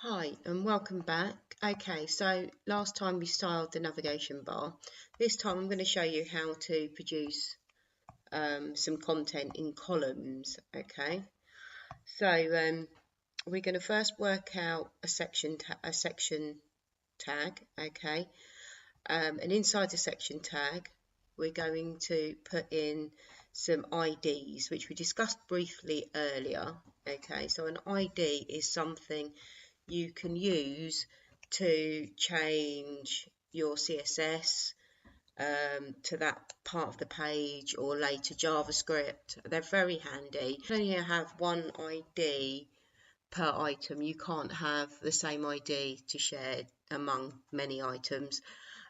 Hi and welcome back. Okay, so last time we styled the navigation bar. This time I'm going to show you how to produce some content in columns. Okay, so we're going to first work out a section tag. Okay, and inside the section tag we're going to put in some IDs which we discussed briefly earlier. Okay, so an ID is something you can use to change your CSS to that part of the page or later JavaScript. They're very handy. You only have one ID per item. You can't have the same ID to share among many items.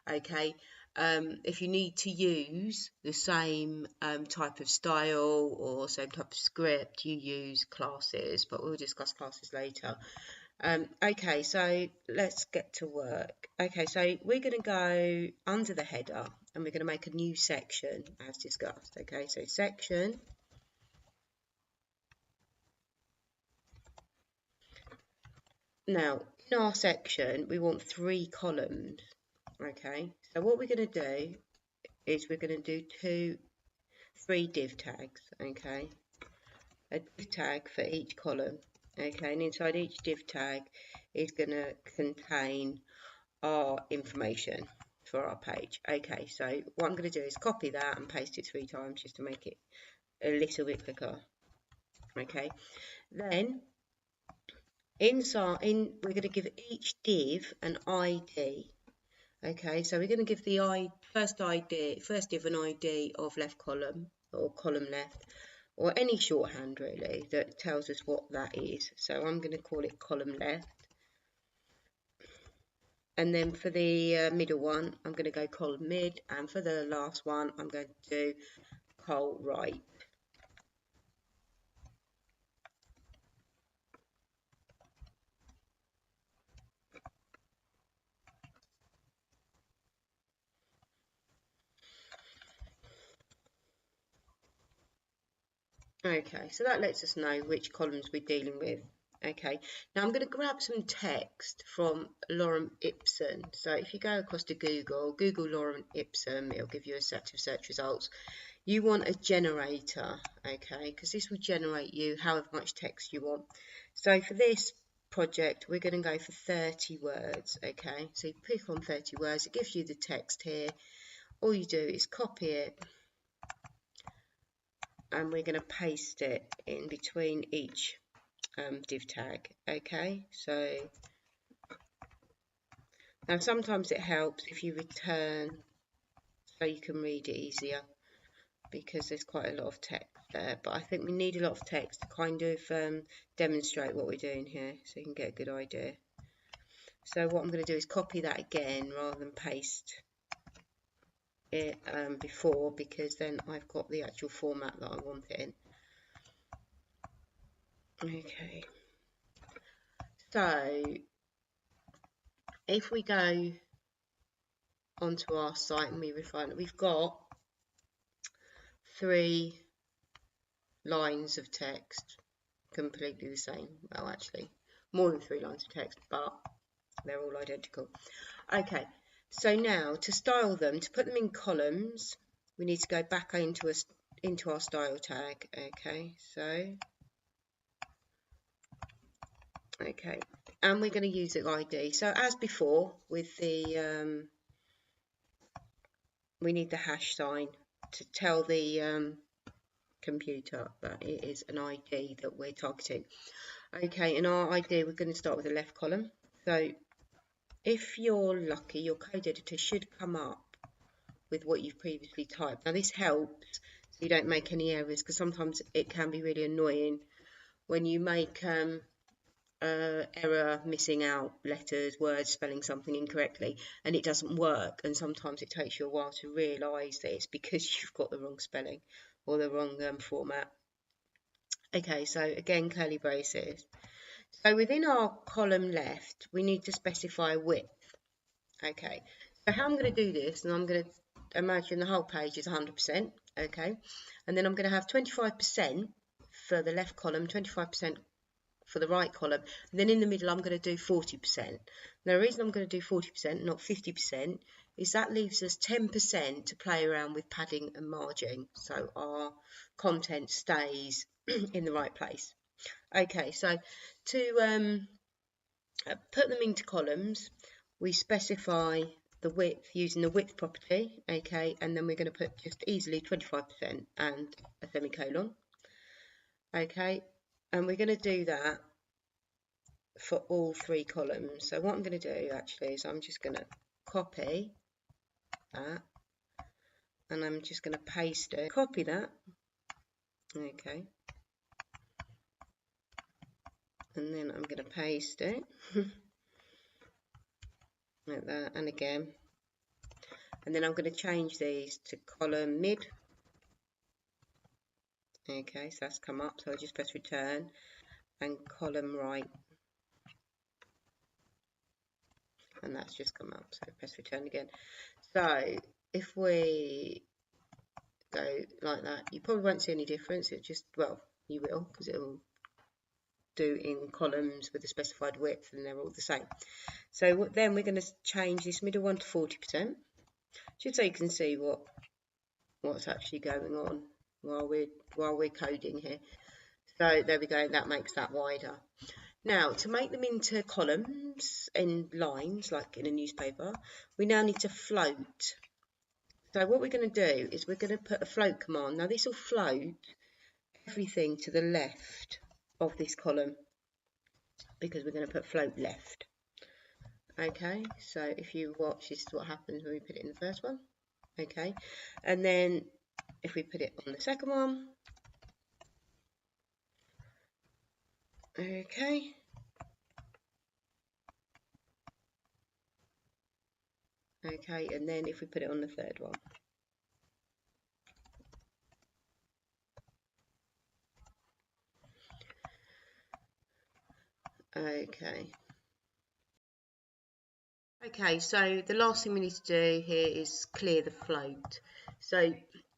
Okay, if you need to use the same type of style or same type of script, you use classes, but we'll discuss classes later. Okay, so let's get to work. Okay, so we're going to go under the header and we're going to make a new section as discussed. Okay, so section. Now, in our section, we want 3 columns. Okay, so what we're going to do is we're going to do 3 div tags. Okay, a div tag for each column. Okay, and inside each div tag is going to contain our information for our page. Okay, so what I'm going to do is copy that and paste it 3 times just to make it a little bit quicker. Okay, then we're going to give each div an ID. Okay, so we're going to give the first div an ID of left column or column left, or any shorthand really that tells us what that is. So I'm going to call it column left. And then for the middle one, I'm going to go column mid, and for the last one, I'm going to do col right. Okay, so that lets us know which columns we're dealing with. Okay, now I'm going to grab some text from Lorem Ipsum. So if you go across to Google Lorem Ipsum, it'll give you a set of search results. You want a generator, okay, because this will generate you however much text you want. So for this project, we're going to go for 30 words, okay. So you pick on 30 words, it gives you the text here. All you do is copy it, and we're going to paste it in between each div tag. Okay, so now sometimes it helps if you return so you can read it easier, because there's quite a lot of text there, but I think we need a lot of text to kind of demonstrate what we're doing here so you can get a good idea. So what I'm going to do is copy that again rather than paste it before, because then I've got the actual format that I want it in. Okay, so if we go onto our site and we refine it, we've got 3 lines of text completely the same. Well, actually more than 3 lines of text, but they're all identical. Okay, so now to style them, to put them in columns, we need to go back into our style tag. Okay, so okay, and we're going to use the ID. So as before with the we need the hash sign to tell the computer that it is an ID that we're targeting. Okay, in our ID we're going to start with the left column. So if you're lucky, your code editor should come up with what you've previously typed. Now this helps so you don't make any errors, because sometimes it can be really annoying when you make error missing out letters, words, spelling something incorrectly, and it doesn't work, and sometimes it takes you a while to realise that it's because you've got the wrong spelling or the wrong format. Okay, so again, curly braces. So within our column left, we need to specify width. Okay, so how I'm going to do this, and I'm going to imagine the whole page is 100%, okay, and then I'm going to have 25% for the left column, 25% for the right column, and then in the middle I'm going to do 40%. Now the reason I'm going to do 40%, not 50%, is that leaves us 10% to play around with padding and margin, so our content stays in the right place. Okay, so to put them into columns, we specify the width using the width property, okay, and then we're going to put just easily 25% and a semicolon, okay, and we're going to do that for all 3 columns. So what I'm going to do actually is I'm just going to copy that, and I'm just going to paste it, copy that, okay, and then I'm going to paste it like that, and again, and then I'm going to change these to column mid. Okay, so that's come up, so I'll just press return, and column right, and that's just come up, so press return again. So if we go like that, you probably won't see any difference. It just, well, you will, because it will do in columns with a specified width, and they're all the same. So then we're going to change this middle one to 40%, just so you can see what's actually going on while we're coding here. So there we go, that makes that wider. Now to make them into columns and lines like in a newspaper, we now need to float. So what we're going to do is we're going to put a float command. Now this will float everything to the left of this column, because we're going to put float left. Okay, so if you watch, this is what happens when we put it in the first one. Okay, and then if we put it on the second one, okay, okay, and then if we put it on the third one, okay. Okay, so the last thing we need to do here is clear the float. So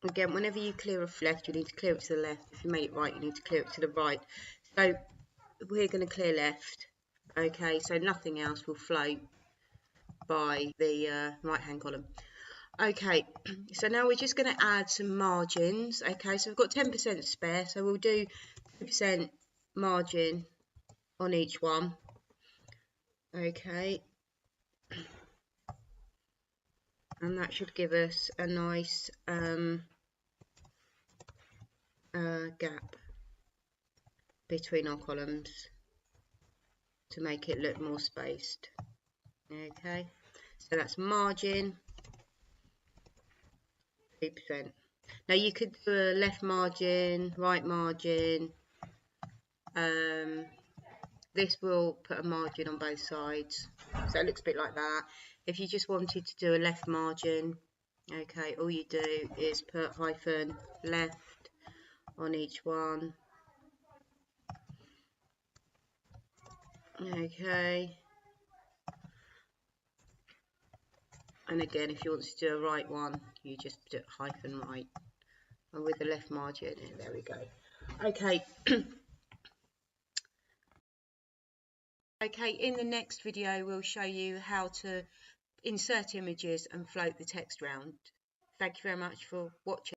again, whenever you clear a left, you need to clear it to the left. If you made it right, you need to clear it to the right. So we're going to clear left. Okay, so nothing else will float by the right hand column. Okay, so now we're just going to add some margins. Okay, so we've got 10% spare, so we'll do 2% margin on each one. Okay, and that should give us a nice gap between our columns to make it look more spaced. Okay, so that's margin 3%. Now you could do a left margin, right margin. This will put a margin on both sides, so it looks a bit like that. If you just wanted to do a left margin, okay, all you do is put hyphen left on each one. Okay, and again, if you want to do a right one, you just put hyphen right, and with the left margin, and there we go. Okay. Okay, in the next video we'll show you how to insert images and float the text round. Thank you very much for watching.